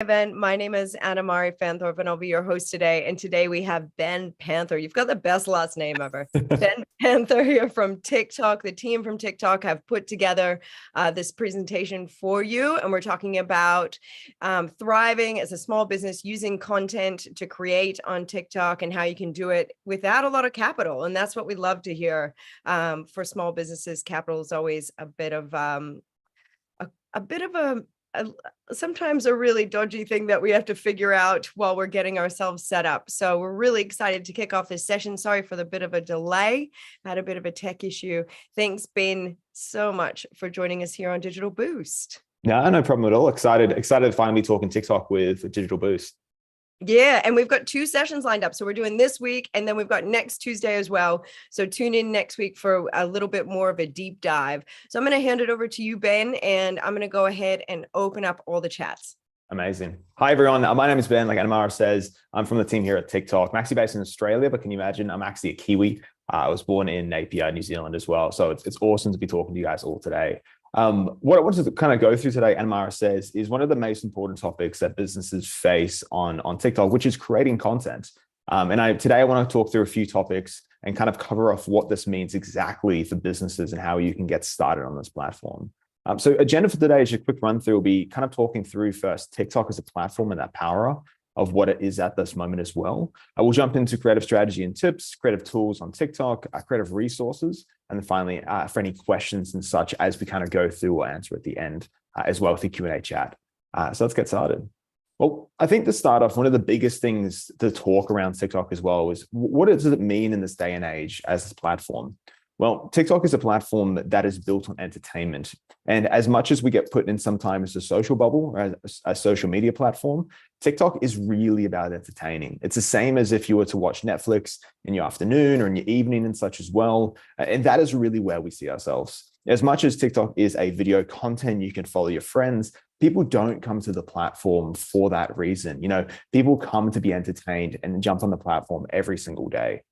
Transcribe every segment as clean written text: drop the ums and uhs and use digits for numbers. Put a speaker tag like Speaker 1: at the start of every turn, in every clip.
Speaker 1: Event. My name is Anamari Fanthorpe, and I'll be your host today. And today we have Ben Panther. You've got the best last name ever. Ben Panther here from TikTok. The team from TikTok have put together this presentation for you. And we're talking about thriving as a small business, using content to create on TikTok and how you can do it without a lot of capital. And that's what we love to hear. For small businesses, capital is always a bit of sometimes a really dodgy thing that we have to figure out while we're getting ourselves set up. So we're really excited to kick off this session. Sorry for the bit of a delay. I had a bit of a tech issue. Thanks, Ben, so much for joining us here on Digital Boost.
Speaker 2: No problem at all. Excited to finally be talking TikTok with Digital Boost.
Speaker 1: Yeah, and we've got 2 sessions lined up. So we're doing this week, and then we've got next Tuesday as well. So tune in next week for a little bit more of a deep dive. So I'm going to hand it over to you, Ben, and I'm going to go ahead and open up all the chats.
Speaker 2: Amazing. Hi, everyone. My name is Ben. Like Anamara says, I'm from the team here at TikTok. I'm actually based in Australia, but can you imagine? I'm actually a Kiwi. I was born in Napier, New Zealand as well. So it's awesome to be talking to you guys all today. What I wanted to kind of go through today, Anamara says, is one of the most important topics that businesses face on TikTok, which is creating content. Today I want to talk through a few topics and kind of cover off what this means exactly for businesses and how you can get started on this platform. So agenda for today is a quick run through. We'll be kind of talking through first TikTok as a platform and that power of what it is at this moment as well. We'll jump into creative strategy and tips, creative tools on TikTok, creative resources, and then finally, for any questions and such as we kind of go through, we'll answer at the end as well with the Q&A chat. So let's get started. Well, I think to start off, one of the biggest things to talk around TikTok as well is what does it mean in this day and age as this platform? Well, TikTok is a platform that is built on entertainment. And as much as we get put in sometimes a social bubble or a social media platform, TikTok is really about entertaining. It's the same as if you were to watch Netflix in your afternoon or in your evening and such as well. And that is really where we see ourselves. As much as TikTok is a video content, you can follow your friends. People don't come to the platform for that reason. You know, people come to be entertained and jump on the platform every single day.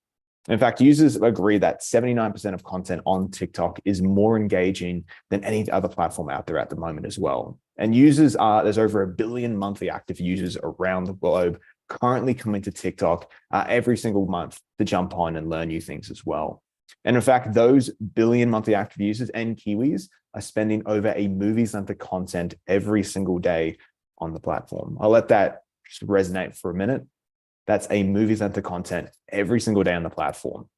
Speaker 2: In fact, users agree that 79% of content on TikTok is more engaging than any other platform out there at the moment as well. And there's over 1 billion monthly active users around the globe currently coming to TikTok every single month to jump on and learn new things as well. And in fact, those 1 billion monthly active users and Kiwis are spending over a movie's length of content every single day on the platform. I'll let that just resonate for a minute. That's a movie's length of content every single day on the platform.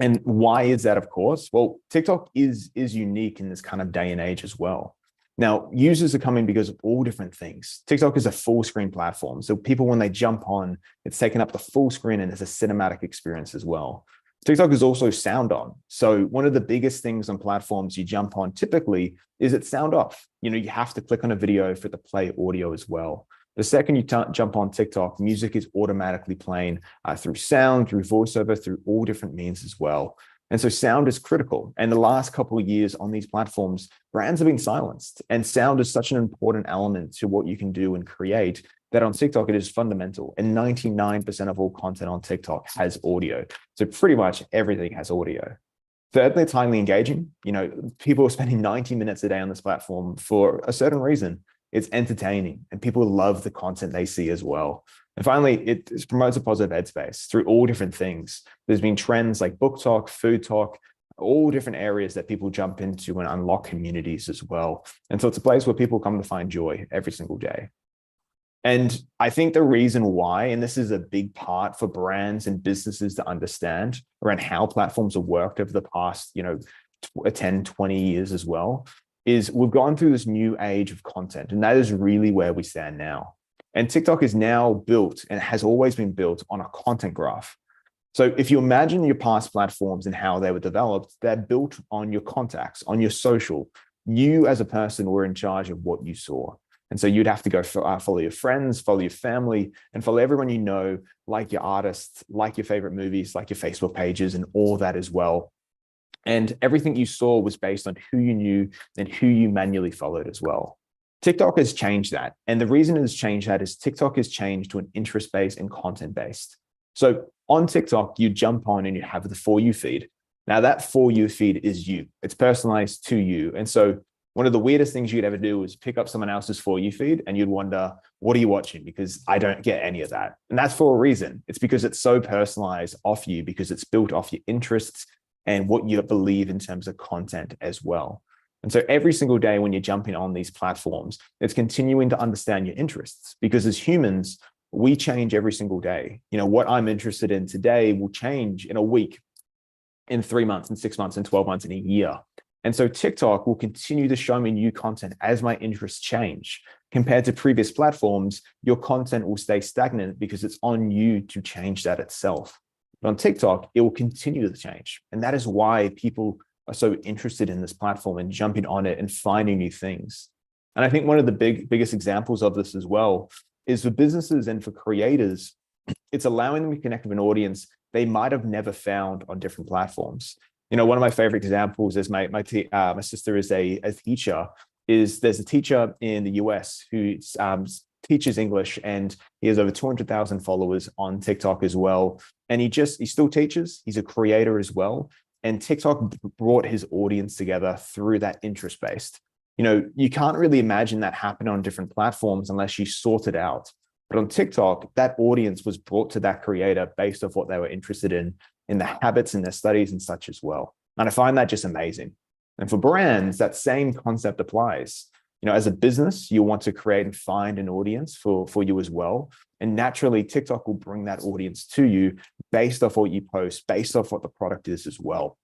Speaker 2: And why is that, of course? Well, TikTok is unique in this kind of day and age as well. Now, users are coming because of all different things. TikTok is a full screen platform. So people, when they jump on, it's taken up the full screen and it's a cinematic experience as well. TikTok is also sound on. So one of the biggest things on platforms you jump on typically is it's sound off. You know, you have to click on a video for the play audio as well. The second you jump on TikTok, music is automatically playing through sound, through voiceover, through all different means as well. And so sound is critical. And the last couple of years on these platforms, brands have been silenced. And sound is such an important element to what you can do and create that on TikTok, it is fundamental. And 99% of all content on TikTok has audio. So pretty much everything has audio. Thirdly, it's highly engaging. You know, people are spending 90 minutes a day on this platform for a certain reason. It's entertaining and people love the content they see as well. And finally, it promotes a positive headspace through all different things. There's been trends like book talk, food talk, all different areas that people jump into and unlock communities as well. And so it's a place where people come to find joy every single day. And I think the reason why, and this is a big part for brands and businesses to understand around how platforms have worked over the past, 10, 20 years as well, is we've gone through this new age of content, and that is really where we stand now. And TikTok is now built and has always been built on a content graph. So if you imagine your past platforms and how they were developed, they're built on your contacts, on your social. You as a person were in charge of what you saw. And so you'd have to go follow your friends, follow your family, and follow everyone you know, like your artists, like your favorite movies, like your Facebook pages, and all that as well. And everything you saw was based on who you knew and who you manually followed as well. TikTok has changed that. And the reason it has changed that is TikTok has changed to an interest-based and content-based. So on TikTok, you jump on and you have the For You feed. Now that For You feed is you. It's personalized to you. And so One of the weirdest things you'd ever do is pick up someone else's For You feed and you'd wonder, what are you watching? Because I don't get any of that. And that's for a reason. It's because it's so personalized off you, because it's built off your interests and what you believe in terms of content as well. And so every single day when you're jumping on these platforms, it's continuing to understand your interests, because as humans, we change every single day. What I'm interested in today will change in a week, in 3 months, in 6 months, in 12 months, in a year. And so TikTok will continue to show me new content as my interests change. Compared to previous platforms, your content will stay stagnant because it's on you to change that itself. But on TikTok, it will continue to change. And that is why people are so interested in this platform and jumping on it and finding new things. And I think one of the biggest examples of this as well is for businesses and for creators, it's allowing them to connect with an audience they might have never found on different platforms. One of my favorite examples is my sister is a teacher. There's a teacher in the US who teaches English, and he has over 200,000 followers on TikTok as well. And he still teaches. He's a creator as well. And TikTok brought his audience together through that interest-based. You can't really imagine that happen on different platforms unless you sort it out. But on TikTok, that audience was brought to that creator based off what they were interested in the habits and their studies and such as well. And I find that just amazing. And for brands, that same concept applies. As a business, you want to create and find an audience for you as well. And naturally, TikTok will bring that audience to you based off what you post, based off what the product is as well.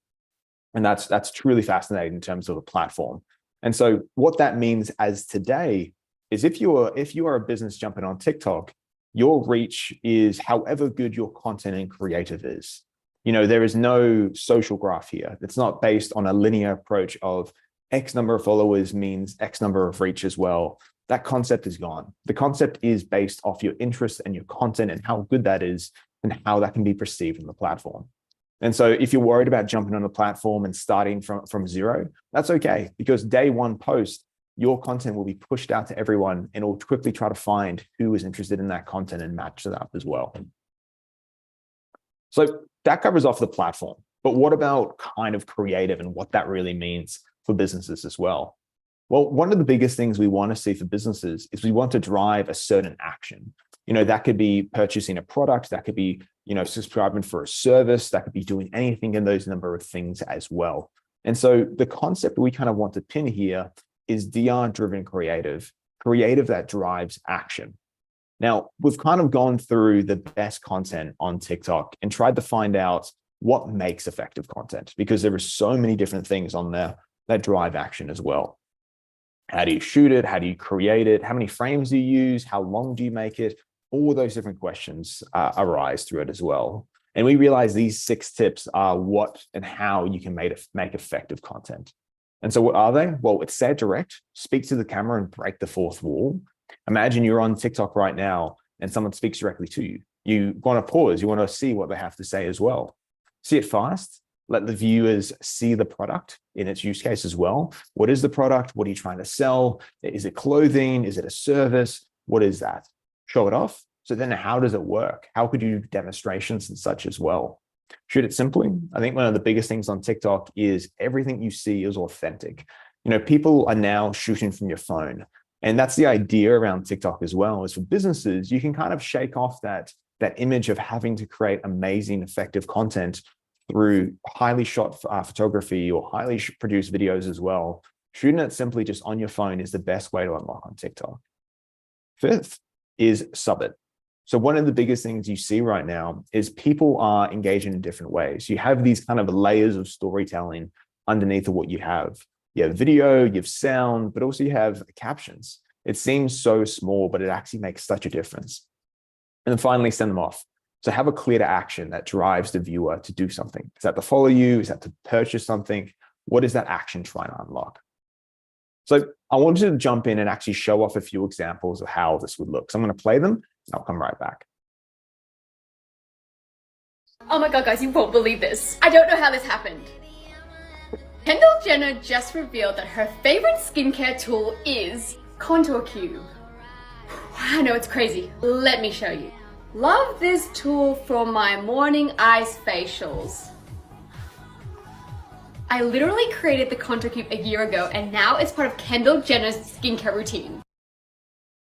Speaker 2: And that's truly fascinating in terms of a platform. And so what that means as today is if you are a business jumping on TikTok, your reach is however good your content and creative is. There is no social graph here. It's not based on a linear approach of X number of followers means X number of reach as well. That concept is gone. The concept is based off your interest and your content and how good that is and how that can be perceived on the platform. And so if you're worried about jumping on a platform and starting from zero, that's okay, because day one post, your content will be pushed out to everyone and it will quickly try to find who is interested in that content and match it up as well. So that covers off the platform. But what about kind of creative and what that really means for businesses as well? Well, one of the biggest things we want to see for businesses is we want to drive a certain action. That could be purchasing a product, that could be, subscribing for a service, that could be doing anything in those number of things as well. And so the concept we kind of want to pin here is DR-driven creative that drives action. Now, we've kind of gone through the best content on TikTok and tried to find out what makes effective content, because there are so many different things on there that drive action as well. How do you shoot it? How do you create it? How many frames do you use? How long do you make it? All those different questions arise through it as well. And we realize these 6 tips are what and how you can make effective content. And so what are they? Well, it's say it direct, speak to the camera and break the fourth wall. Imagine you're on TikTok right now and someone speaks directly to you. You want to pause, you want to see what they have to say as well. See it fast, let the viewers see the product in its use case as well. What is the product? What are you trying to sell? Is it clothing? Is it a service? What is that? Show it off. So then how does it work? How could you do demonstrations and such as well? Shoot it simply. I think one of the biggest things on TikTok is everything you see is authentic. People are now shooting from your phone. And that's the idea around TikTok as well, is for businesses, you can kind of shake off that image of having to create amazing, effective content through highly shot photography or highly produced videos as well. Shooting it simply just on your phone is the best way to unlock on TikTok. 5th is sub it. So one of the biggest things you see right now is people are engaging in different ways. You have these kind of layers of storytelling underneath of what you have. You have video, you have sound, but also you have captions. It seems so small, but it actually makes such a difference. And then finally, send them off. So have a clear to action that drives the viewer to do something. Is that to follow you? Is that to purchase something? What is that action trying to unlock? So I wanted to jump in and actually show off a few examples of how this would look. So I'm going to play them and I'll come right back.
Speaker 3: Oh my god, guys, you won't believe this. I don't know how this happened. Kendall Jenner just revealed that her favorite skincare tool is Contour Cube. I know it's crazy. Let me show you. Love this tool for my morning ice facials. I literally created the contour cube a year ago and now it's part of Kendall Jenner's skincare routine.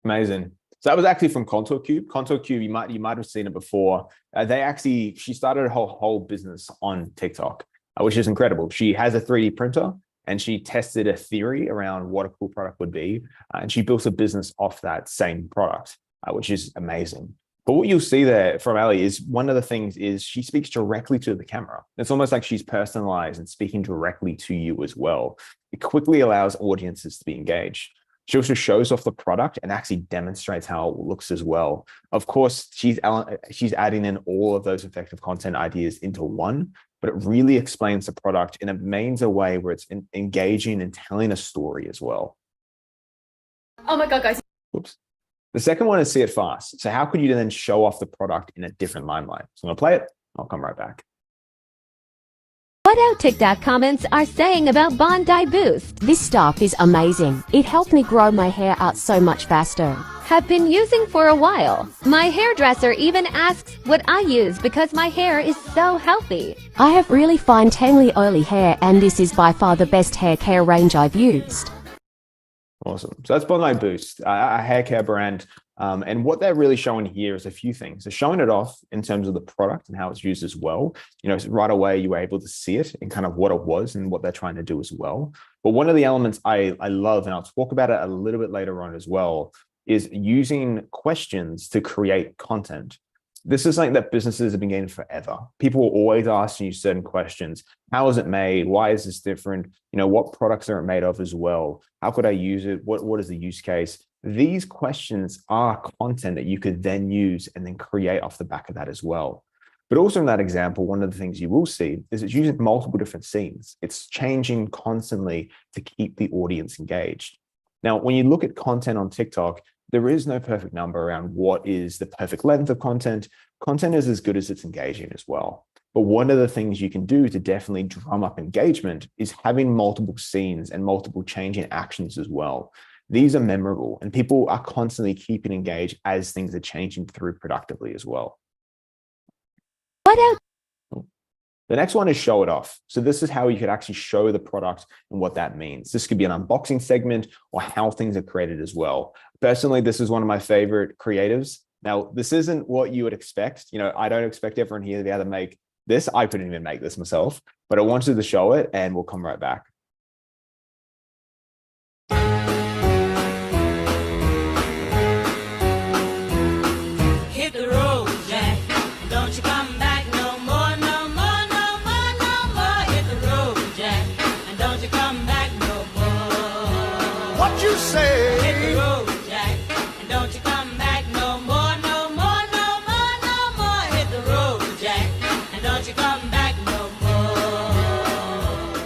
Speaker 2: Amazing. So that was actually from Contour Cube. Contour Cube, you might have seen it before. She started a whole business on TikTok, which is incredible. She has a 3D printer and she tested a theory around what a cool product would be. And she built a business off that same product, which is amazing. But what you'll see there from Ellie is one of the things is she speaks directly to the camera. It's almost like she's personalized and speaking directly to you as well. It quickly allows audiences to be engaged. She also shows off the product and actually demonstrates how it looks as well. Of course, she's adding in all of those effective content ideas into one, but it really explains the product in a way where it's engaging and telling a story as well.
Speaker 3: Oh my God, guys.
Speaker 2: Whoops. The second one is see it fast. So how could you then show off the product in a different limelight? So I'm gonna play it. I'll come right back.
Speaker 4: What our TikTok comments are saying about Bondi Boost.
Speaker 5: This stuff is amazing. It helped me grow my hair out so much faster.
Speaker 4: Have been using for a while. My hairdresser even asks what I use because my hair is so healthy.
Speaker 5: I have really fine tangly oily hair and this is by far the best hair care range I've used.
Speaker 2: Awesome. So that's Bondi Boost, a hair care brand. And what they're really showing here is a few things. They're showing it off in terms of the product and how it's used as well. You know, right away, you were able to see it and kind of what it was and what they're trying to do as well. But one of the elements I love, and I'll talk about it a little bit later on as well, is using questions to create content. This is something that businesses have been getting forever. People are always asking you certain questions. How is it made? Why is this different? You know, what products are it made of as well? How could I use it? What is the use case? These questions are content that you could then use and then create off the back of that as well. But also in that example, one of the things you will see is it's using multiple different scenes. It's changing constantly to keep the audience engaged. Now, when you look at content on TikTok, there is no perfect number around what is the perfect length of content. Content is as good as it's engaging as well. But one of the things you can do to definitely drum up engagement is having multiple scenes and multiple changing actions as well. These are memorable and people are constantly keeping engaged as things are changing through productively as well. The next one is show it off. So this is how you could actually show the product and what that means. This could be an unboxing segment or how things are created as well. Personally, this is one of my favorite creatives. Now, this isn't what you would expect. You know, I don't expect everyone here to be able to make this. I couldn't even make this myself, but I wanted to show it and we'll come right back.
Speaker 6: Hit the road, Jack. Don't you come back no more, no more, no more, no more. Hit the road, Jack. And don't you come back no more.
Speaker 7: What you say?
Speaker 6: Hit the road, Jack. And don't you come back no more, no more, no more, no more. Hit the road, Jack. And don't you come back no more.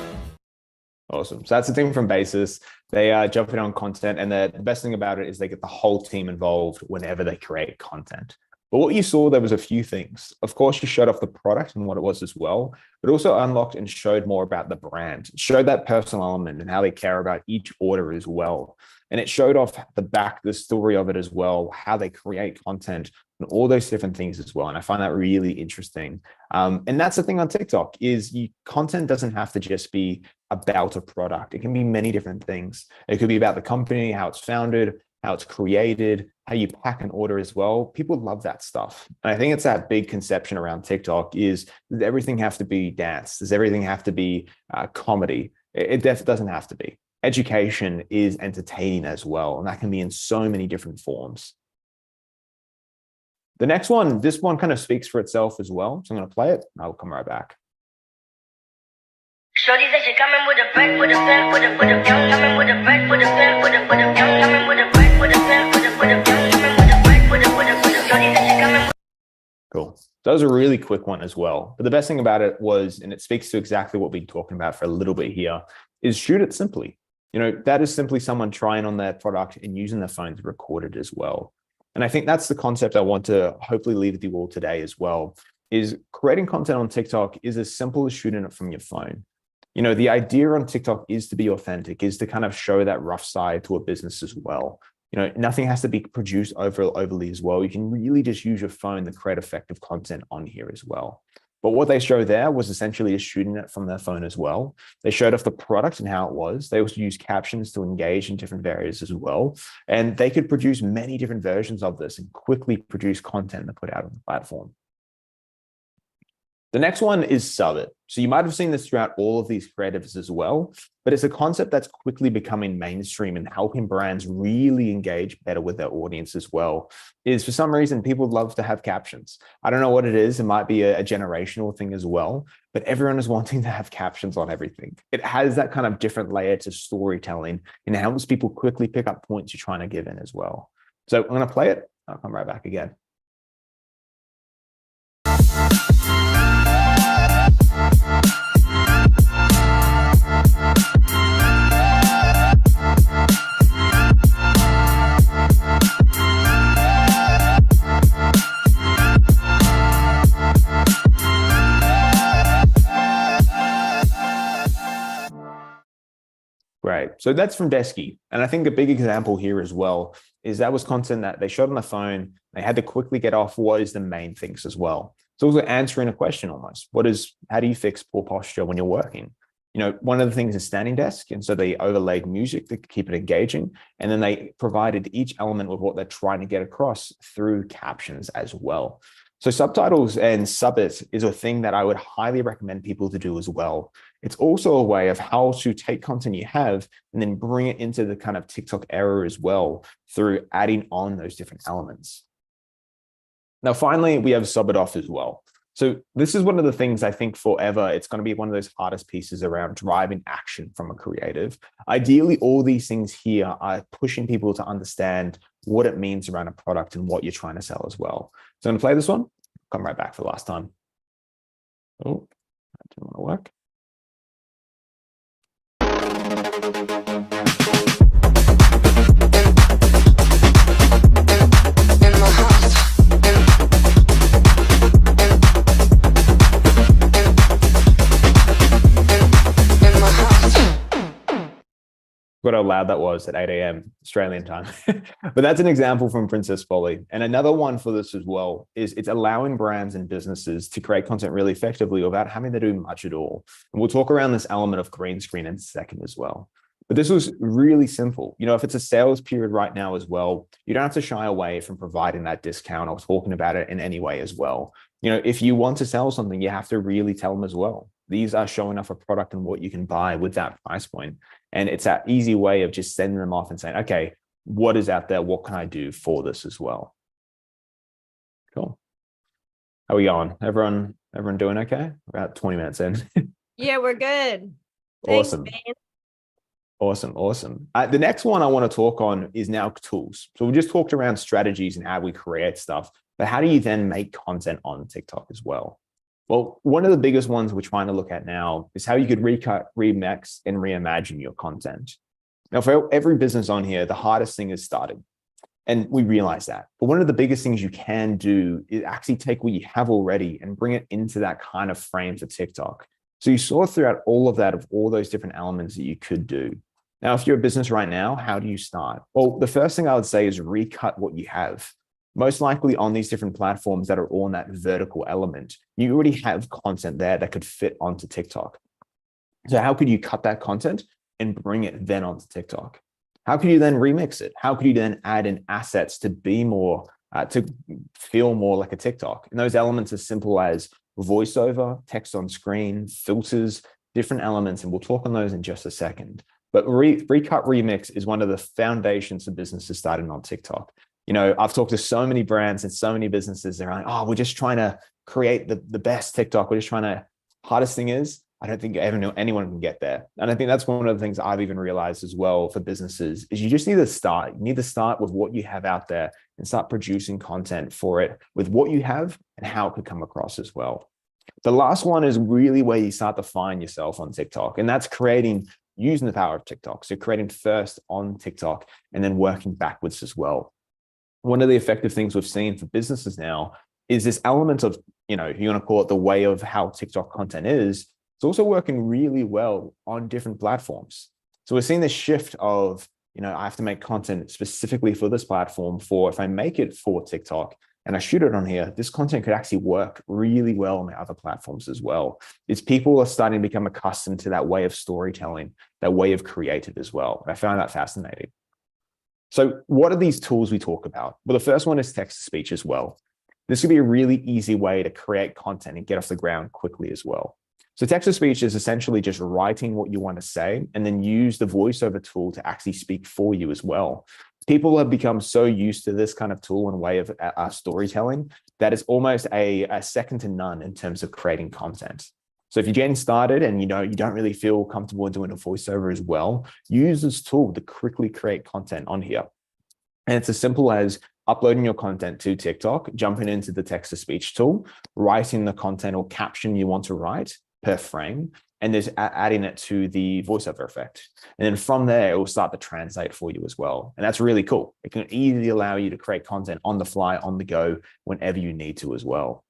Speaker 2: Awesome. So that's the team from Basis. They are jumping on content, and the best thing about it is they get the whole team involved whenever they create content. But what you saw, there was a few things. Of course, you showed off the product and what it was as well, but also unlocked and showed more about the brand. It showed that personal element and how they care about each order as well. And it showed off the story of it as well, how they create content and all those different things as well. And I find that really interesting. And that's the thing on TikTok is content doesn't have to just be about a product. It can be many different things. It could be about the company, how it's founded, how it's created, how you pack an order as well. People love that stuff. And I think it's that big conception around TikTok is does everything have to be dance? Does everything have to be comedy? It doesn't have to be. Education is entertaining as well. And that can be in so many different forms. The next one, this one kind of speaks for itself as well. So I'm going to play it. I'll come right back.
Speaker 8: Shorty said she coming with a break, with a pen, with a young coming with a break, with a pen, with a young coming with a break, with a pen, with a young coming with a break, with a shorty said she coming.
Speaker 2: Cool. So that was a really quick one as well. But the best thing about it was, and it speaks to exactly what we've been talking about for a little bit here, is shoot it simply. You know, that is simply someone trying on their product and using their phone to record it as well. And I think that's the concept I want to hopefully leave with you all today as well, is creating content on TikTok is as simple as shooting it from your phone. You know, the idea on TikTok is to be authentic, is to kind of show that rough side to a business as well. You know, nothing has to be produced overly as well. You can really just use your phone to create effective content on here as well. But what they show there was essentially just shooting it from their phone as well. They showed off the product and how it was. They also used captions to engage in different areas as well. And they could produce many different versions of this and quickly produce content to put out on the platform. The next one is Sub It. So you might have seen this throughout all of these creatives as well, but it's a concept that's quickly becoming mainstream and helping brands really engage better with their audience as well. Is for some reason, people love to have captions. I don't know what it is. It might be a generational thing as well, but everyone is wanting to have captions on everything. It has that kind of different layer to storytelling and it helps people quickly pick up points you're trying to give in as well. So I'm going to play it. I'll come right back again. Right. So that's from Desky. And I think a big example here as well is that was content that they showed on the phone. They had to quickly get off what is the main things as well. It's also answering a question almost. How do you fix poor posture when you're working? You know, one of the things is standing desk. And so they overlaid music to keep it engaging. And then they provided each element with what they're trying to get across through captions as well. So subtitles and Sub-It is a thing that I would highly recommend people to do as well. It's also a way of how to take content you have and then bring it into the kind of TikTok era as well through adding on those different elements. Now, finally, we have Sub It Off as well. So this is one of the things I think forever, it's going to be one of those hardest pieces around driving action from a creative. Ideally, all these things here are pushing people to understand what it means around a product and what you're trying to sell as well. So I'm going to play this one. Come right back for the last time. Oh, that didn't want to work. What how loud that was at 8 a.m. Australian time. But that's an example from Princess Polly. And another one for this as well is it's allowing brands and businesses to create content really effectively without having to do much at all. And we'll talk around this element of green screen in a second as well. But this was really simple. You know, if it's a sales period right now as well, you don't have to shy away from providing that discount or talking about it in any way as well. You know, if you want to sell something, you have to really tell them as well. These are showing off a product and what you can buy with that price point. And it's that easy way of just sending them off and saying, okay, what is out there? What can I do for this as well? Cool. How are we going? Everyone doing okay? We're about 20 minutes in.
Speaker 1: Yeah, we're good. Thanks,
Speaker 2: Awesome.
Speaker 1: Ben.
Speaker 2: Awesome. The next one I want to talk on is now tools. So we just talked around strategies and how we create stuff, but how do you then make content on TikTok as well? Well, one of the biggest ones we're trying to look at now is how you could recut, remix, and reimagine your content. Now, for every business on here, the hardest thing is starting. And we realize that. But one of the biggest things you can do is actually take what you have already and bring it into that kind of frame for TikTok. So you saw throughout all of that, of all those different elements that you could do. Now, if you're a business right now, how do you start? Well, the first thing I would say is recut what you have. Most likely on these different platforms that are all in that vertical element, you already have content there that could fit onto TikTok. So how could you cut that content and bring it then onto TikTok? How could you then remix it? How could you then add in assets to be more, to feel more like a TikTok? And those elements as simple as voiceover, text on screen, filters, different elements. And we'll talk on those in just a second. But recut remix is one of the foundations of businesses starting on TikTok. You know, I've talked to so many brands and so many businesses. They're like, oh, we're just trying to create the best TikTok. We're just trying to, hardest thing is, I don't think anyone can get there. And I think that's one of the things I've even realized as well for businesses is you just need to start. You need to start with what you have out there and start producing content for it with what you have and how it could come across as well. The last one is really where you start to find yourself on TikTok. And that's using the power of TikTok. So creating first on TikTok and then working backwards as well. One of the effective things we've seen for businesses now is this element of, you know, you want to call it the way of how TikTok content is. It's also working really well on different platforms. So we're seeing this shift of, you know, I have to make content specifically for this platform if I make it for TikTok, and I shoot it on here, this content could actually work really well on the other platforms as well. It's people are starting to become accustomed to that way of storytelling, that way of creative as well. And I found that fascinating. So what are these tools we talk about? Well, the first one is text-to-speech as well. This could be a really easy way to create content and get off the ground quickly as well. So text-to-speech is essentially just writing what you want to say and then use the voiceover tool to actually speak for you as well. People have become so used to this kind of tool and way of storytelling that it's almost a second to none in terms of creating content. So if you're getting started and you don't really feel comfortable doing a voiceover as well, use this tool to quickly create content on here. And it's as simple as uploading your content to TikTok, jumping into the text-to-speech tool, writing the content or caption you want to write per frame, and just adding it to the voiceover effect. And then from there, it will start to translate for you as well. And that's really cool. It can easily allow you to create content on the fly, on the go, whenever you need to as well.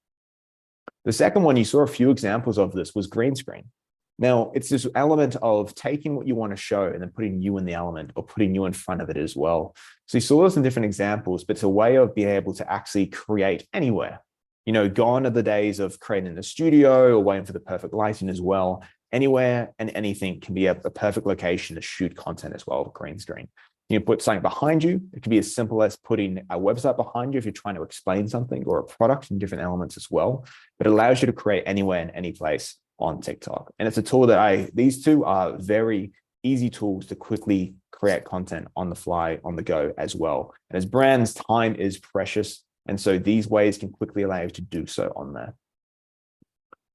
Speaker 2: The second one, you saw a few examples of this, was green screen. Now, it's this element of taking what you want to show and then putting you in the element or putting you in front of it as well. So you saw this in different examples, but it's a way of being able to actually create anywhere. Gone are the days of creating in the studio or waiting for the perfect lighting as well. Anywhere and anything can be a perfect location to shoot content as well with green screen. You can put something behind you. It can be as simple as putting a website behind you if you're trying to explain something, or a product and different elements as well. But it allows you to create anywhere and any place on TikTok. And it's a tool that these two are very easy tools to quickly create content on the fly, on the go as well. And as brands, time is precious. And so these ways can quickly allow you to do so on there.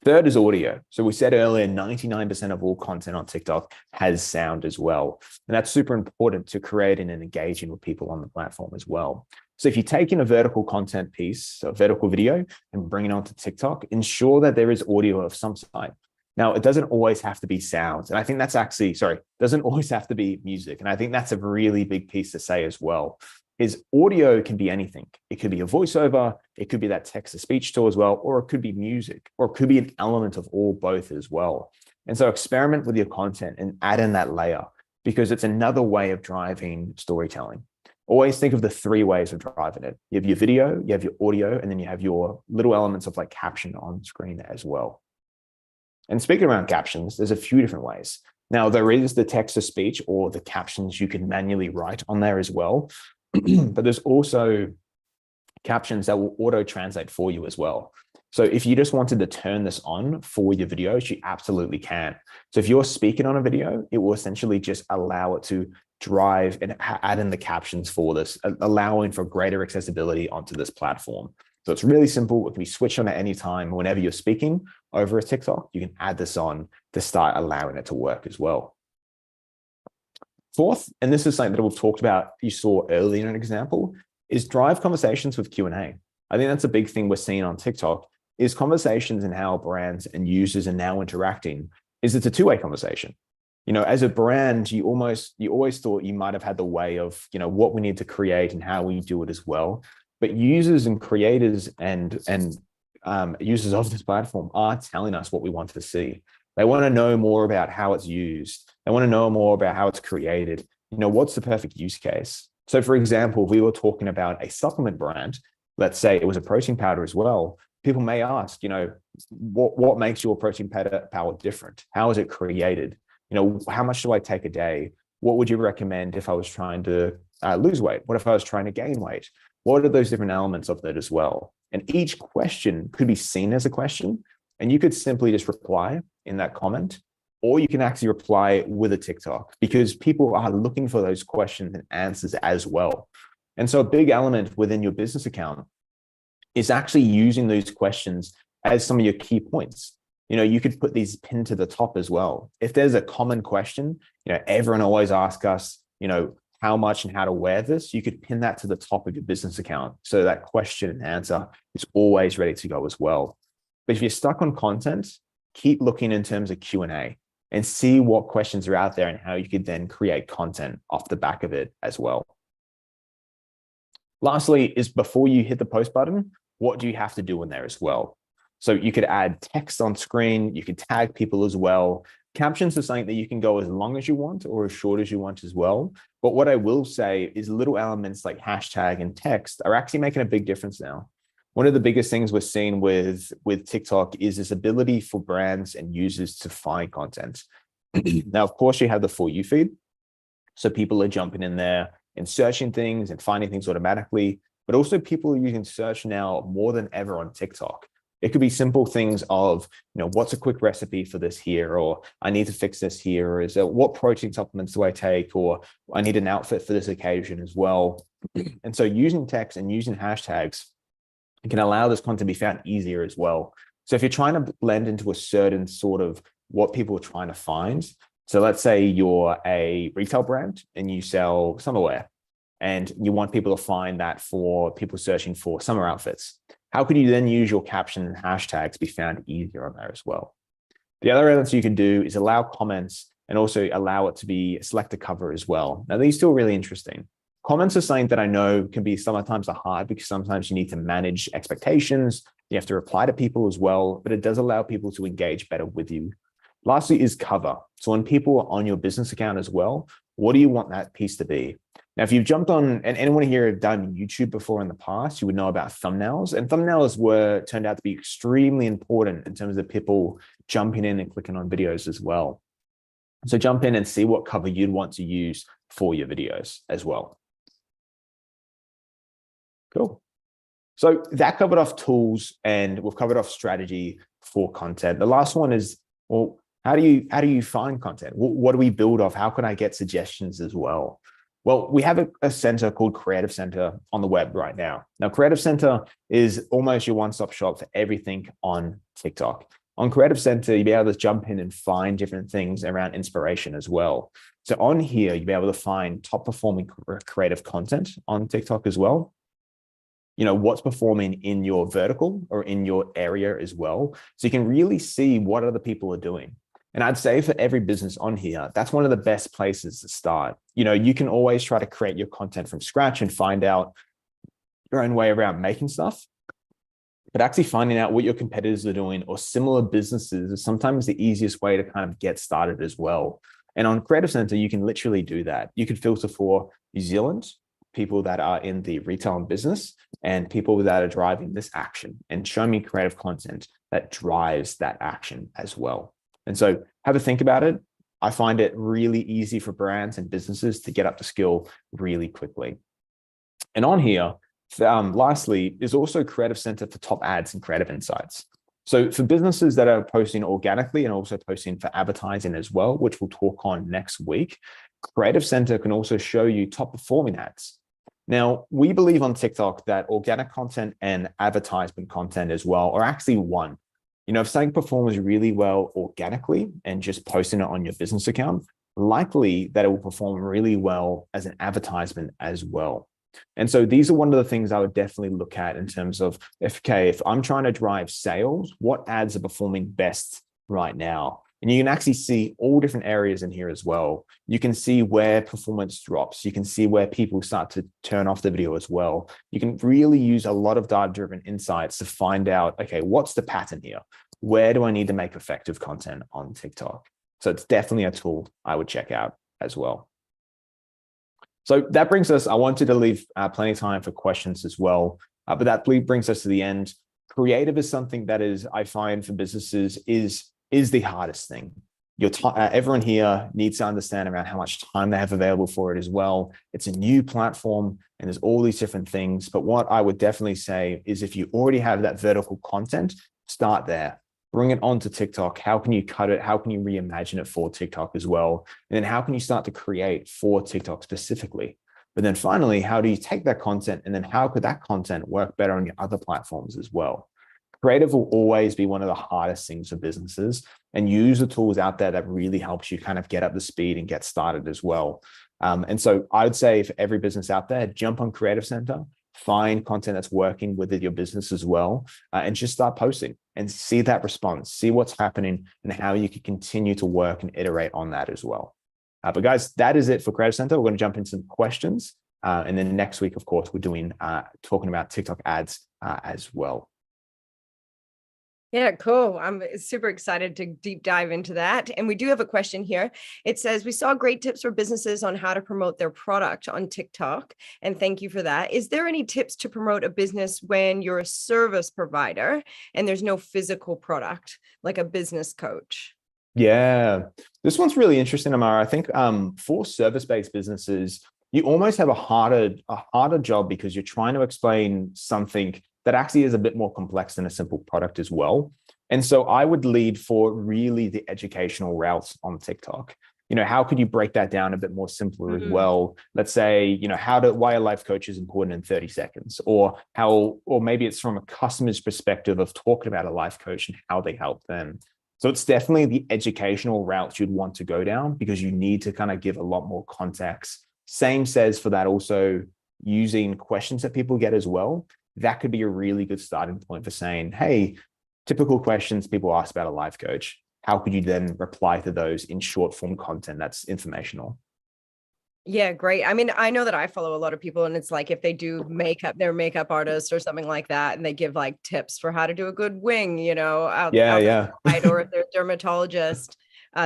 Speaker 2: Third is audio. So we said earlier, 99% of all content on TikTok has sound as well. And that's super important to creating and engaging with people on the platform as well. So if you're taking a vertical content piece, so a vertical video, and bringing it onto TikTok, ensure that there is audio of some type. Now, it doesn't always have to be sound. And I think that's doesn't always have to be music. And I think that's a really big piece to say as well, is audio can be anything. It could be a voiceover, it could be that text-to-speech tool as well, or it could be music, or it could be an element of both as well. And so experiment with your content and add in that layer, because it's another way of driving storytelling. Always think of the three ways of driving it. You have your video, you have your audio, and then you have your little elements of like caption on screen as well. And speaking around captions, there's a few different ways. Now, there is the text-to-speech or the captions you can manually write on there as well. But there's also captions that will auto-translate for you as well. So if you just wanted to turn this on for your videos, you absolutely can. So if you're speaking on a video, it will essentially just allow it to drive and add in the captions for this, allowing for greater accessibility onto this platform. So it's really simple. It can be switched on at any time. Whenever you're speaking over a TikTok, you can add this on to start allowing it to work as well. Fourth, and this is something that we've talked about, you saw earlier in an example, is drive conversations with Q&A. I think that's a big thing we're seeing on TikTok, is conversations and how brands and users are now interacting, is it's a two-way conversation. As a brand, you always thought you might have had the way of, what we need to create and how we do it as well. But users and creators and users of this platform are telling us what we want to see. They want to know more about how it's used. They want to know more about how it's created. What's the perfect use case? So for example, if we were talking about a supplement brand, let's say it was a protein powder as well, people may ask, what makes your protein powder different? How is it created? How much do I take a day? What would you recommend if I was trying to lose weight? What if I was trying to gain weight? What are those different elements of that as well? And each question could be seen as a question, and you could simply just reply in that comment, or you can actually reply with a TikTok, because people are looking for those questions and answers as well. And so a big element within your business account is actually using those questions as some of your key points. You could put these pinned to the top as well. If there's a common question, everyone always asks us, how much and how to wear this, you could pin that to the top of your business account. So that question and answer is always ready to go as well. But if you're stuck on content, keep looking in terms of Q&A and see what questions are out there and how you could then create content off the back of it as well. Lastly, is before you hit the post button, what do you have to do in there as well? So you could add text on screen, you could tag people as well. Captions are something that you can go as long as you want or as short as you want as well. But what I will say is little elements like hashtag and text are actually making a big difference now. One of the biggest things we're seeing with TikTok is this ability for brands and users to find content. Now, of course, you have the For You feed. So people are jumping in there and searching things and finding things automatically, but also people are using search now more than ever on TikTok. It could be simple things of, what's a quick recipe for this here, or I need to fix this here, or is it what protein supplements do I take, or I need an outfit for this occasion as well. And so using text and using hashtags, it can allow this content to be found easier as well. So if you're trying to blend into a certain sort of what people are trying to find, so let's say you're a retail brand and you sell summerwear, and you want people to find that for people searching for summer outfits. How can you then use your caption and hashtags to be found easier on there as well? The other elements you can do is allow comments and also allow it to be select a cover as well. Now, these are still really interesting. Comments are something that I know can be sometimes hard because sometimes you need to manage expectations. You have to reply to people as well, but it does allow people to engage better with you. Lastly is cover. So when people are on your business account as well, what do you want that piece to be? Now, if you've jumped on, and anyone here have done YouTube before in the past, you would know about thumbnails. And thumbnails turned out to be extremely important in terms of people jumping in and clicking on videos as well. So jump in and see what cover you'd want to use for your videos as well. Cool. So that covered off tools, and we've covered off strategy for content. The last one is, well, how do you find content? What do we build off? How can I get suggestions as well? Well, we have a center called Creative Center on the web right now. Now, Creative Center is almost your one-stop shop for everything on TikTok. On Creative Center, you'll be able to jump in and find different things around inspiration as well. So on here, you'll be able to find top performing creative content on TikTok as well. What's performing in your vertical or in your area as well. So you can really see what other people are doing. And I'd say for every business on here, that's one of the best places to start. You can always try to create your content from scratch and find out your own way around making stuff. But actually finding out what your competitors are doing or similar businesses is sometimes the easiest way to kind of get started as well. And on Creative Center, you can literally do that. You can filter for New Zealand, people that are in the retail and business, and people that are driving this action, and show me creative content that drives that action as well. And so have a think about it. I find it really easy for brands and businesses to get up to skill really quickly. And on here, lastly, is also Creative Center for top ads and creative insights. So for businesses that are posting organically and also posting for advertising as well, which we'll talk on next week, Creative Center can also show you top performing ads. Now, we believe on TikTok that organic content and advertisement content as well are actually one. If something performs really well organically and just posting it on your business account, likely that it will perform really well as an advertisement as well. And so these are one of the things I would definitely look at in terms of, if I'm trying to drive sales, what ads are performing best right now? And you can actually see all different areas in here as well. You can see where performance drops. You can see where people start to turn off the video as well. You can really use a lot of data-driven insights to find out, okay, what's the pattern here? Where do I need to make effective content on TikTok? So it's definitely a tool I would check out as well. So that brings us, I wanted to leave plenty of time for questions as well, but that brings us to the end. Creative is something that I find for businesses is the hardest thing. Everyone here needs to understand around how much time they have available for it as well. It's a new platform and there's all these different things. But what I would definitely say is if you already have that vertical content, start there. Bring it onto TikTok. How can you cut it? How can you reimagine it for TikTok as well? And then how can you start to create for TikTok specifically? But then finally, how do you take that content and then how could that content work better on your other platforms as well? Creative will always be one of the hardest things for businesses, and use the tools out there that really helps you kind of get up to speed and get started as well. And so I would say for every business out there, jump on Creative Center, find content that's working with your business as well, and just start posting and see that response, see what's happening and how you can continue to work and iterate on that as well. But guys, that is it for Creative Center. We're going to jump into some questions. And then next week, of course, we're doing talking about TikTok ads as well.
Speaker 1: Yeah, cool. I'm super excited to deep dive into that. And we do have a question here. It says, we saw great tips for businesses on how to promote their product on TikTok. And thank you for that. Is there any tips to promote a business when you're a service provider and there's no physical product, like a business coach?
Speaker 2: Yeah, this one's really interesting, Amara. I think for service-based businesses, you almost have a harder job because you're trying to explain something that actually is a bit more complex than a simple product as well. And so I would lead for really the educational routes on TikTok. How could you break that down a bit more simpler as well? Let's say, why a life coach is important in 30 seconds, or maybe it's from a customer's perspective of talking about a life coach and how they help them. So it's definitely the educational routes you'd want to go down because you need to kind of give a lot more context. Same says for that also using questions that people get as well. That could be a really good starting point for saying, hey, typical questions people ask about a life coach. How could you then reply to those in short form content that's informational?
Speaker 1: Yeah, great. I mean, I know that I follow a lot of people, and it's like if they do makeup, they're makeup artists or something like that, and they give like tips for how to do a good wing, out
Speaker 2: Yeah.
Speaker 1: or if they're a dermatologist,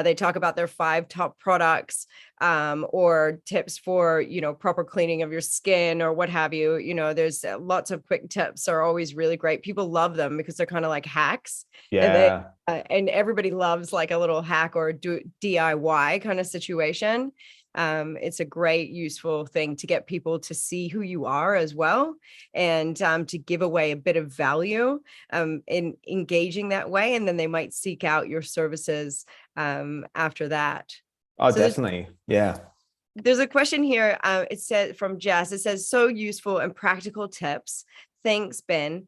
Speaker 1: they talk about their 5 top products, or tips for, proper cleaning of your skin or what have you. There's lots of quick tips are always really great. People love them because they're kind of like hacks, and
Speaker 2: Yeah.
Speaker 1: and everybody loves like a little hack or DIY kind of situation. It's a great, useful thing to get people to see who you are as well, and to give away a bit of value in engaging that way. And then they might seek out your services after that.
Speaker 2: Oh,
Speaker 1: So
Speaker 2: definitely. Yeah.
Speaker 1: there's a question here. It says from Jess, it says, so useful and practical tips. Thanks, Ben.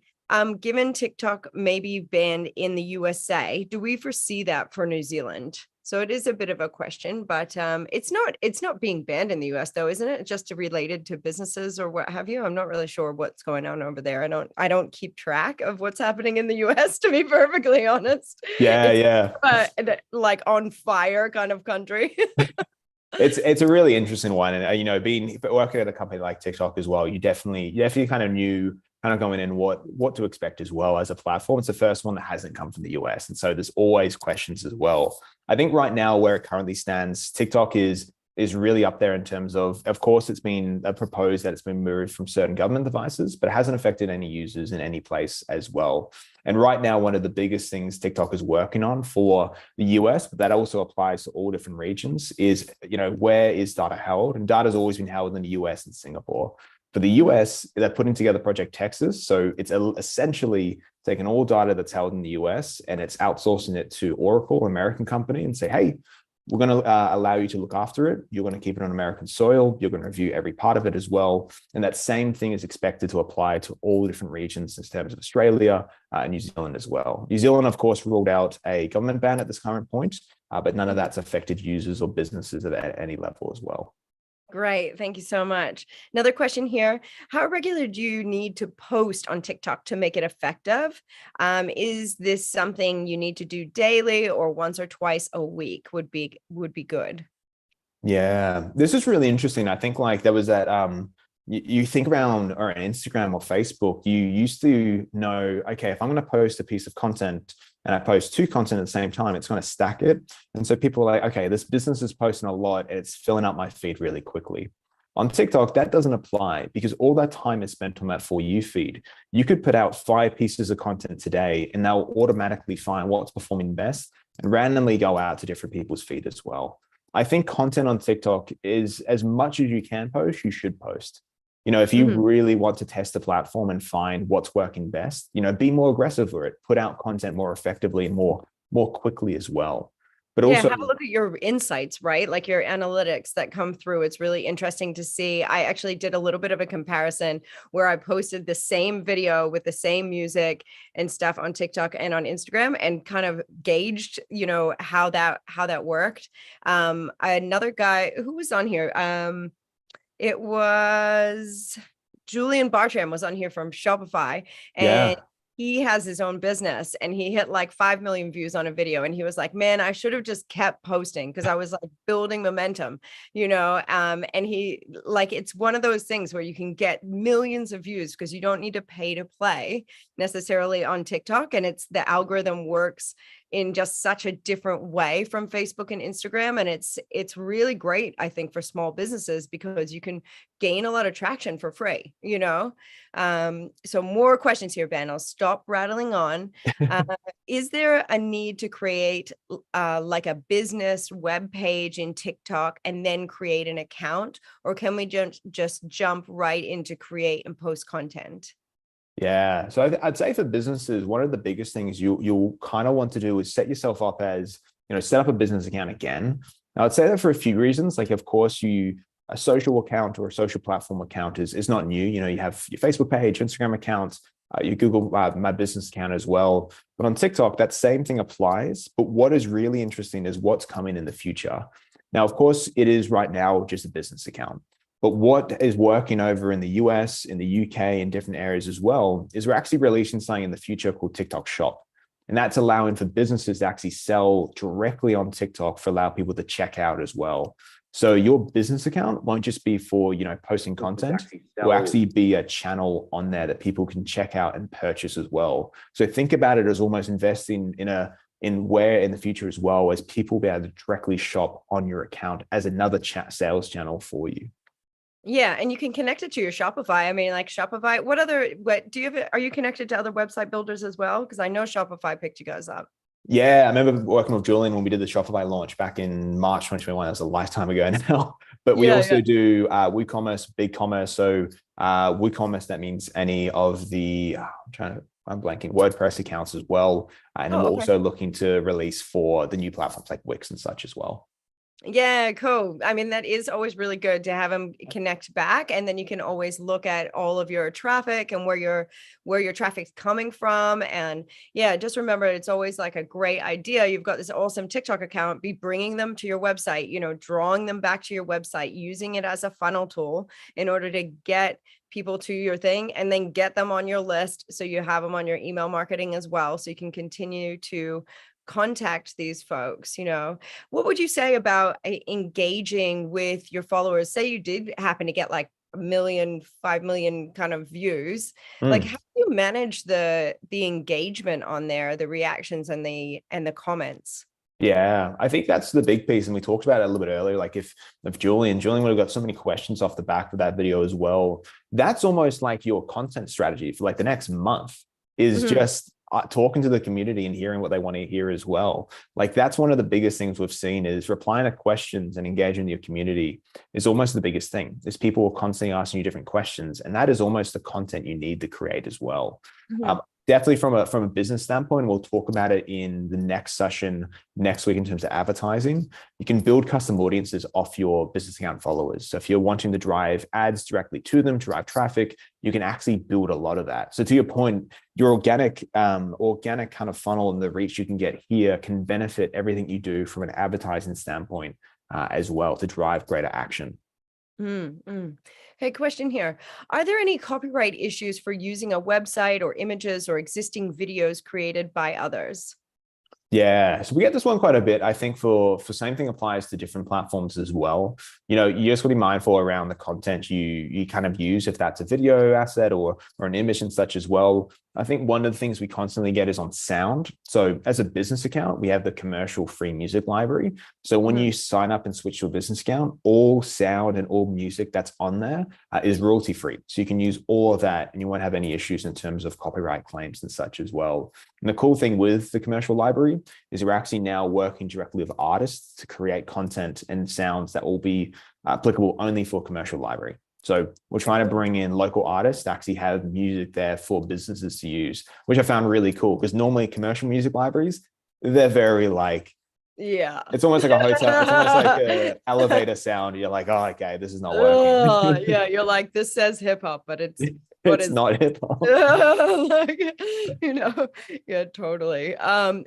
Speaker 1: Given TikTok may be banned in the USA, do we foresee that for New Zealand? So it is a bit of a question, but it's not being banned in the US though, isn't it? Just related to businesses or what have you. I'm not really sure what's going on over there. I don't keep track of what's happening in the US, to be perfectly honest.
Speaker 2: Yeah.
Speaker 1: Like on fire kind of country.
Speaker 2: It's a really interesting one, and being working at a company like TikTok as well, you definitely kind of knew kind of going in what to expect as well as a platform. It's the first one that hasn't come from the US, and so there's always questions as well. I think right now where it currently stands, TikTok is really up there in terms of course, it's been proposed that it's been moved from certain government devices, but it hasn't affected any users in any place as well. And right now, one of the biggest things TikTok is working on for the US, but that also applies to all different regions, is, where is data held? And data has always been held in the US and Singapore. For the US, they're putting together Project Texas. So it's essentially taking all data that's held in the US and it's outsourcing it to Oracle, an American company, and say, hey, we're going to allow you to look after it. You're going to keep it on American soil. You're going to review every part of it as well. And that same thing is expected to apply to all the different regions in terms of Australia and New Zealand as well. New Zealand, of course, ruled out a government ban at this current point, but none of that's affected users or businesses at any level as well.
Speaker 1: Great. Thank you so much. Another question here. How regular do you need to post on TikTok to make it effective? Is this something you need to do daily or once or twice a week would be good?
Speaker 2: Yeah, this is really interesting. I think like there was that you think around or Instagram or Facebook, you used to know, okay, if I'm going to post a piece of content and I post 2 content at the same time, it's going to stack it. And so people are like, okay, this business is posting a lot and it's filling up my feed really quickly. On TikTok, that doesn't apply because all that time is spent on that For You feed. You could put out 5 pieces of content today and they'll automatically find what's performing best and randomly go out to different people's feed as well. I think content on TikTok is, as much as you can post, you should post. If you really want to test the platform and find what's working best, be more aggressive with it, put out content more effectively and more quickly as well. But also
Speaker 1: have a look at your insights, right? Like your analytics that come through. It's really interesting to see. I actually did a little bit of a comparison where I posted the same video with the same music and stuff on TikTok and on Instagram and kind of gauged, how that worked. Another guy who was on here, it was Julian Bartram was on here from Shopify, and he has his own business and he hit like 5 million views on a video. And he was like, man, I should have just kept posting because I was like building momentum, and he like, it's one of those things where you can get millions of views because you don't need to pay to play necessarily on TikTok. And it's the algorithm works in just such a different way from Facebook and Instagram. And it's really great, I think, for small businesses because you can gain a lot of traction for free, So more questions here, Ben. I'll stop rattling on. Is there a need to create like a business web page in TikTok and then create an account? Or can we just jump right into create and post content?
Speaker 2: Yeah. So I'd say for businesses, one of the biggest things you'll kind of want to do is set yourself up as, set up a business account again. Now, I'd say that for a few reasons. Like, of course, a social account or a social platform account is not new. You have your Facebook page, Instagram account, your Google My Business account as well. But on TikTok, that same thing applies. But what is really interesting is what's coming in the future. Now, of course, it is right now just a business account. But what is working over in the US, in the UK, in different areas as well, is we're actually releasing something in the future called TikTok Shop. And that's allowing for businesses to actually sell directly on TikTok for allow people to check out as well. So your business account won't just be for, posting content. It will actually be a channel on there that people can check out and purchase as well. So think about it as almost investing in where in the future as well as people will be able to directly shop on your account as another sales channel for you.
Speaker 1: Yeah, and you can connect it to your Shopify. I mean, like Shopify, are you connected to other website builders as well? Because I know Shopify picked you guys up.
Speaker 2: Yeah, I remember working with Julian when we did the Shopify launch back in March 2021. That was a lifetime ago now. But we also do WooCommerce, BigCommerce. So WooCommerce, that means any of the, I'm blanking, WordPress accounts as well. And then we're also looking to release for the new platforms like Wix and such as well.
Speaker 1: Yeah, cool. I mean, that is always really good to have them connect back. And then you can always look at all of your traffic and where your traffic's coming from. And yeah, just remember, it's always like a great idea. You've got this awesome TikTok account, be bringing them to your website, drawing them back to your website, using it as a funnel tool in order to get people to your thing and then get them on your list. So you have them on your email marketing as well. So you can continue to contact these folks. What would you say about engaging with your followers? Say you did happen to get like 1 million, 5 million kind of views. Like, how do you manage the engagement on there, the reactions and the comments?
Speaker 2: Yeah, I think that's the big piece. And we talked about it a little bit earlier. Like if Julian would have got so many questions off the back of that video as well. That's almost like your content strategy for like the next month is just talking to the community and hearing what they want to hear as well. Like that's one of the biggest things we've seen is replying to questions and engaging your community is almost the biggest thing. Is people are constantly asking you different questions, and that is almost the content you need to create as well. Definitely from a business standpoint, we'll talk about it in the next session next week in terms of advertising. You can build custom audiences off your business account followers. So if you're wanting to drive ads directly to them, drive traffic, you can actually build a lot of that. So to your point, your organic kind of funnel and the reach you can get here can benefit everything you do from an advertising standpoint as well to drive greater action.
Speaker 1: Hey, question here. Are there any copyright issues for using a website or images or existing videos created by others?
Speaker 2: Yeah, so we get this one quite a bit. I think for same thing applies to different platforms as well. You just got to be mindful around the content you kind of use, if that's a video asset or an image and such as well. I think one of the things we constantly get is on sound. So as a business account, we have the commercial free music library. So when you sign up and switch to a business account, all sound and all music that's on there is royalty free. So you can use all of that and you won't have any issues in terms of copyright claims and such as well. And the cool thing with the commercial library is we're actually now working directly with artists to create content and sounds that will be applicable only for commercial library. So we're trying to bring in local artists to actually have music there for businesses to use, which I found really cool because normally commercial music libraries, they're very it's almost like a hotel. It's almost like an elevator sound. You're like, oh, okay, this is not working.
Speaker 1: Yeah, you're like, this says hip hop, but it's
Speaker 2: not hip hop.
Speaker 1: Yeah, totally.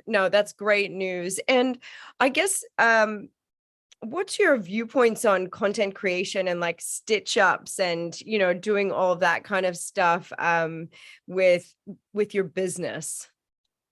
Speaker 1: No, that's great news. And I guess what's your viewpoints on content creation and like stitch ups and, you know, doing all of that kind of stuff with your business?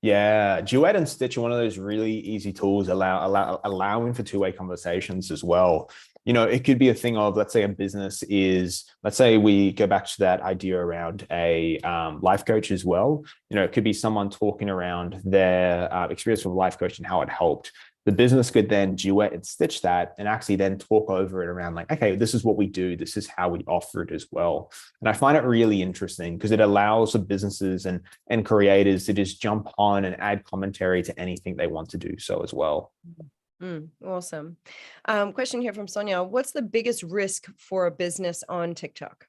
Speaker 2: Yeah, Duet and Stitch are one of those really easy tools allowing for two-way conversations as well. You know, it could be a thing of, let's say a business is, let's say we go back to that idea around a life coach as well. You know, it could be someone talking around their experience with a life coach and how it helped. The business could then duet and stitch that and actually then talk over it around like, okay, this is what we do. This is how we offer it as well. And I find it really interesting because it allows the businesses and creators to just jump on and add commentary to anything they want to do so as well.
Speaker 1: Awesome. Question here from Sonia. What's the biggest risk for a business on TikTok?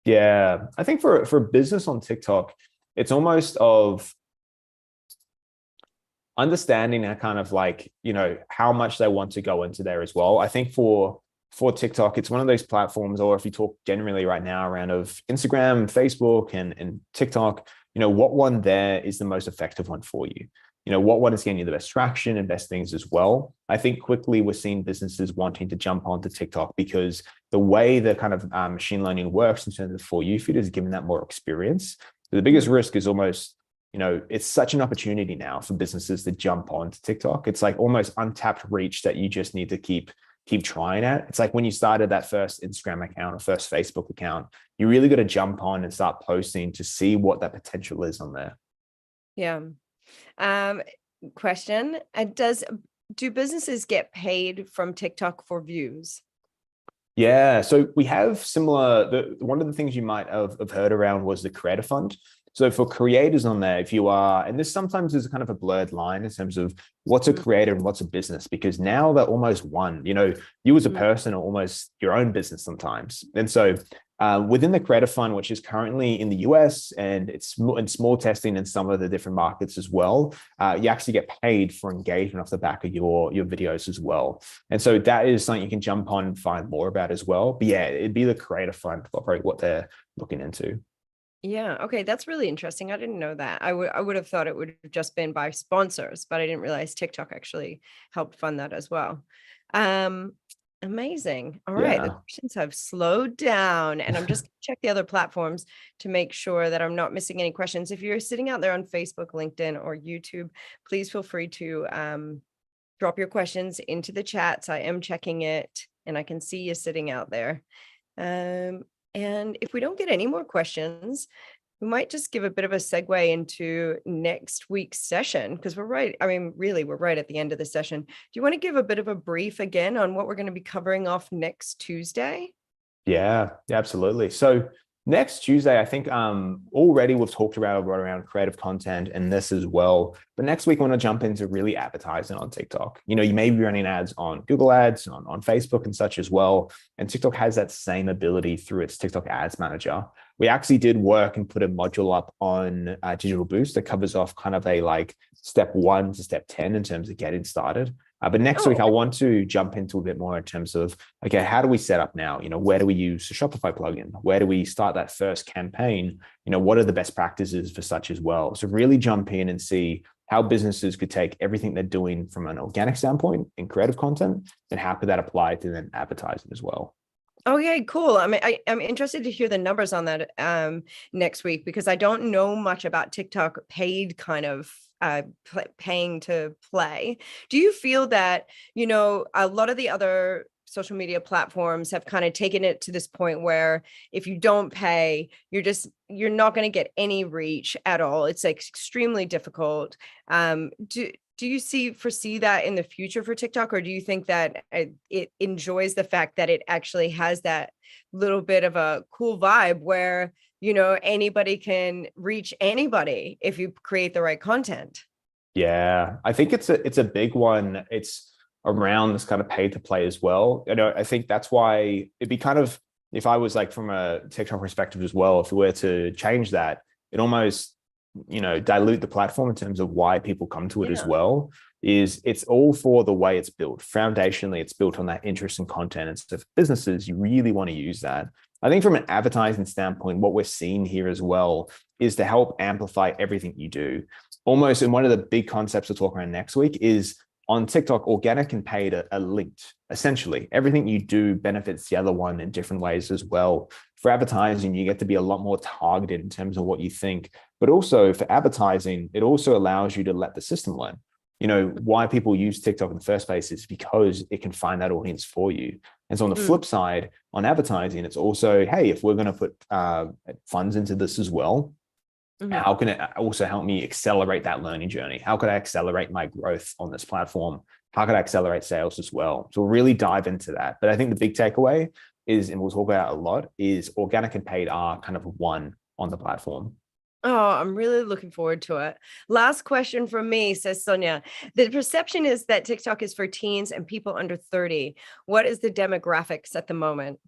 Speaker 2: Yeah, I think for a business on TikTok, it's almost of understanding that kind of like, you know, how much they want to go into there as well. I think for TikTok, it's one of those platforms, or if you talk generally right now around of Instagram, Facebook and TikTok, you know, what one there is the most effective one for you? You know, what one is getting you the best traction and best things as well. I think quickly we're seeing businesses wanting to jump onto TikTok because the way the kind of machine learning works in terms of the For You feed is giving that more experience. So the biggest risk is almost, you know, it's such an opportunity now for businesses to jump onto TikTok. It's like almost untapped reach that you just need to keep trying at. It's like when you started that first Instagram account or first Facebook account, you really got to jump on and start posting to see what that potential is on there.
Speaker 1: Yeah. Question. Do businesses get paid from TikTok for views?
Speaker 2: Yeah, so we have similar, one of the things you might have heard around was the creator fund. So for creators on there, if you are, and this sometimes is kind of a blurred line in terms of what's a creator and what's a business, because now they're almost one, you know, you as a person are almost your own business sometimes. And so within the creator fund, which is currently in the US and it's in small testing in some of the different markets as well, you actually get paid for engagement off the back of your videos as well. And so that is something you can jump on and find more about as well. But yeah, it'd be the creator fund, probably what they're looking into.
Speaker 1: Yeah. Okay. That's really interesting. I didn't know that. I would have thought it would have just been by sponsors, but I didn't realize TikTok actually helped fund that as well. Amazing. All right. The questions have slowed down and I'm just going to check the other platforms to make sure that I'm not missing any questions. If you're sitting out there on Facebook, LinkedIn, or YouTube, please feel free to drop your questions into the chats. I am checking it and I can see you sitting out there. And if we don't get any more questions, we might just give a bit of a segue into next week's session because we're right at the end of the session. Do you want to give a bit of a brief again on what we're going to be covering off next Tuesday?
Speaker 2: Yeah, absolutely. So next Tuesday, I think already we've talked around creative content and this as well. But next week, I want to jump into really advertising on TikTok. You know, you may be running ads on Google Ads, on Facebook and such as well. And TikTok has that same ability through its TikTok Ads Manager. We actually did work and put a module up on Digital Boost that covers off kind of a like step 1 to step 10 in terms of getting started. But next week, I want to jump into a bit more in terms of, okay, how do we set up now? You know, where do we use the Shopify plugin? Where do we start that first campaign? You know, what are the best practices for such as well? So really jump in and see how businesses could take everything they're doing from an organic standpoint in creative content and how could that apply to then advertising as well.
Speaker 1: Okay, cool. I'm interested to hear the numbers on that next week because I don't know much about TikTok paid kind of paying to play. Do you feel that, you know, a lot of the other social media platforms have kind of taken it to this point where if you don't pay, you're not going to get any reach at all. It's like extremely difficult. Do you foresee that in the future for TikTok, or do you think that it enjoys the fact that it actually has that little bit of a cool vibe where, you know, anybody can reach anybody if you create the right content?
Speaker 2: Yeah, I think it's a big one. It's around this kind of pay to play as well. You know, I think that's why it'd be kind of, if I was like from a TikTok perspective as well, if we were to change that, it almost, you know, dilute the platform in terms of why people come to it as well. It's all for the way it's built. Foundationally, it's built on that interest in content. And so for businesses, you really want to use that. I think from an advertising standpoint, what we're seeing here as well is to help amplify everything you do. Almost, and one of the big concepts we'll talk around next week is on TikTok, organic and paid are linked. Essentially, everything you do benefits the other one in different ways as well. For advertising, you get to be a lot more targeted in terms of what you think. But also for advertising, it also allows you to let the system learn. Why people use TikTok in the first place is because it can find that audience for you. And so on the flip side, on advertising, it's also, hey, if we're going to put funds into this as well, how can it also help me accelerate that learning journey? How could I accelerate my growth on this platform? How could I accelerate sales as well? So we'll really dive into that. But I think the big takeaway is, and we'll talk about a lot, is organic and paid are kind of one on the platform.
Speaker 1: Oh, I'm really looking forward to it. Last question from me, says Sonia. The perception is that TikTok is for teens and people under 30. What is the demographics at the moment?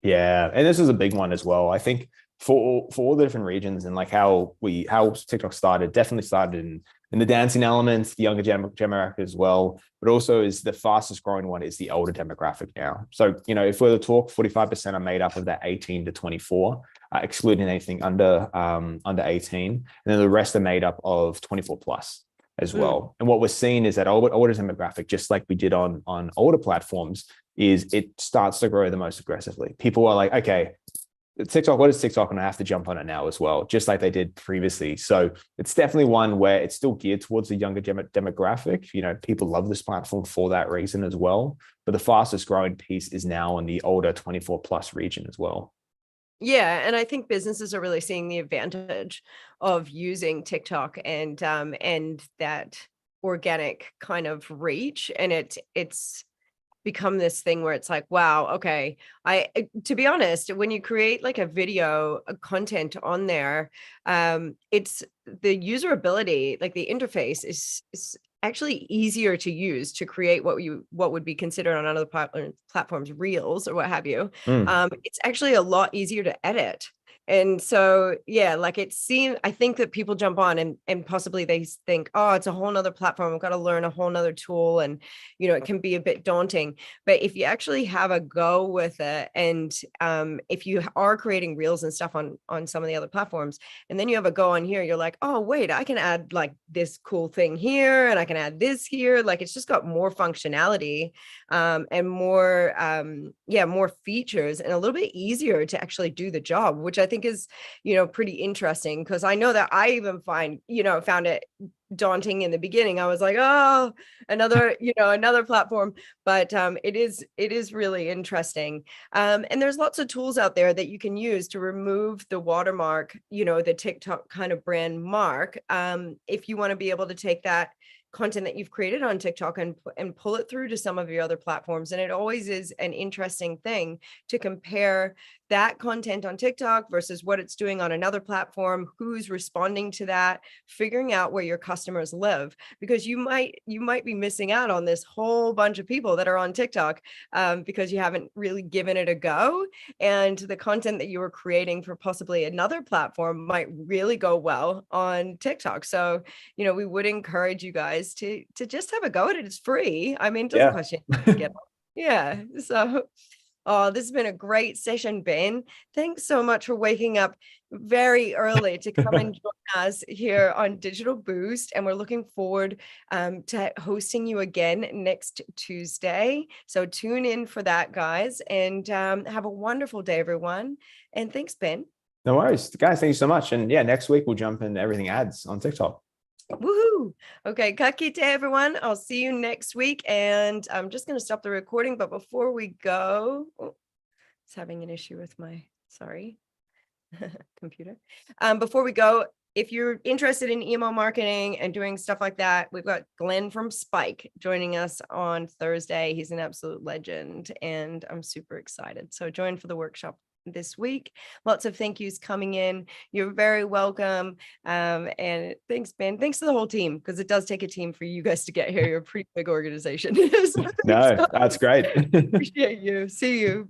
Speaker 2: Yeah, and this is a big one as well. I think for all the different regions and like how TikTok started, definitely started in the dancing elements, the younger demographic as well, but also is the fastest growing one is the older demographic now. So, if we're to talk, 45% are made up of that 18 to 24, excluding anything under 18. And then the rest are made up of 24 plus as well. And what we're seeing is that older demographic, just like we did on older platforms, is it starts to grow the most aggressively. People are like, okay, TikTok, what is TikTok? And I have to jump on it now as well, just like they did previously. So it's definitely one where it's still geared towards the younger demographic. People love this platform for that reason as well. But the fastest growing piece is now in the older 24 plus region as well.
Speaker 1: Yeah, and I think businesses are really seeing the advantage of using TikTok and that organic kind of reach, and it's become this thing where it's like, wow, okay, to be honest, when you create like a video content on there, it's the usability, like the interface is actually easier to use to create what would be considered on other platforms, reels or what have you. It's actually a lot easier to edit. And so, yeah, like I think that people jump on and possibly they think, oh, it's a whole nother platform. I've got to learn a whole nother tool. And, it can be a bit daunting. But if you actually have a go with it, and if you are creating reels and stuff on some of the other platforms, and then you have a go on here, you're like, oh, wait, I can add like this cool thing here, and I can add this here. Like it's just got more functionality and more, more features, and a little bit easier to actually do the job, which I think is, pretty interesting, because I know that I even found it daunting in the beginning. I was like, oh, another platform, but it is really interesting. And there's lots of tools out there that you can use to remove the watermark, the TikTok kind of brand mark. If you want to be able to take that content that you've created on TikTok and pull it through to some of your other platforms. And it always is an interesting thing to compare that content on TikTok versus what it's doing on another platform, who's responding to that, figuring out where your customers live, because you might be missing out on this whole bunch of people that are on TikTok because you haven't really given it a go. And the content that you were creating for possibly another platform might really go well on TikTok. So, we would encourage you guys to just have a go at it. It's free. I mean, it doesn't cost you anything to get on. Yeah. So, oh, this has been a great session, Ben. Thanks so much for waking up very early to come and join us here on Digital Boost. And we're looking forward to hosting you again next Tuesday. So tune in for that, guys, and have a wonderful day, everyone. And thanks, Ben.
Speaker 2: No worries. Guys, thank you so much. And yeah, next week we'll jump into everything ads on TikTok.
Speaker 1: Woohoo. Okay, ka kite, everyone. I'll see you next week. And I'm just going to stop the recording. But before we go, it's having an issue with my, computer. Before we go, if you're interested in email marketing and doing stuff like that, we've got Glenn from Spike joining us on Thursday. He's an absolute legend, and I'm super excited. So join for the workshop this week. Lots of thank yous coming in. You're very welcome. And thanks, Ben. Thanks to the whole team, because it does take a team for you guys to get here. You're a pretty big organization.
Speaker 2: No, that's great.
Speaker 1: Appreciate you. See you.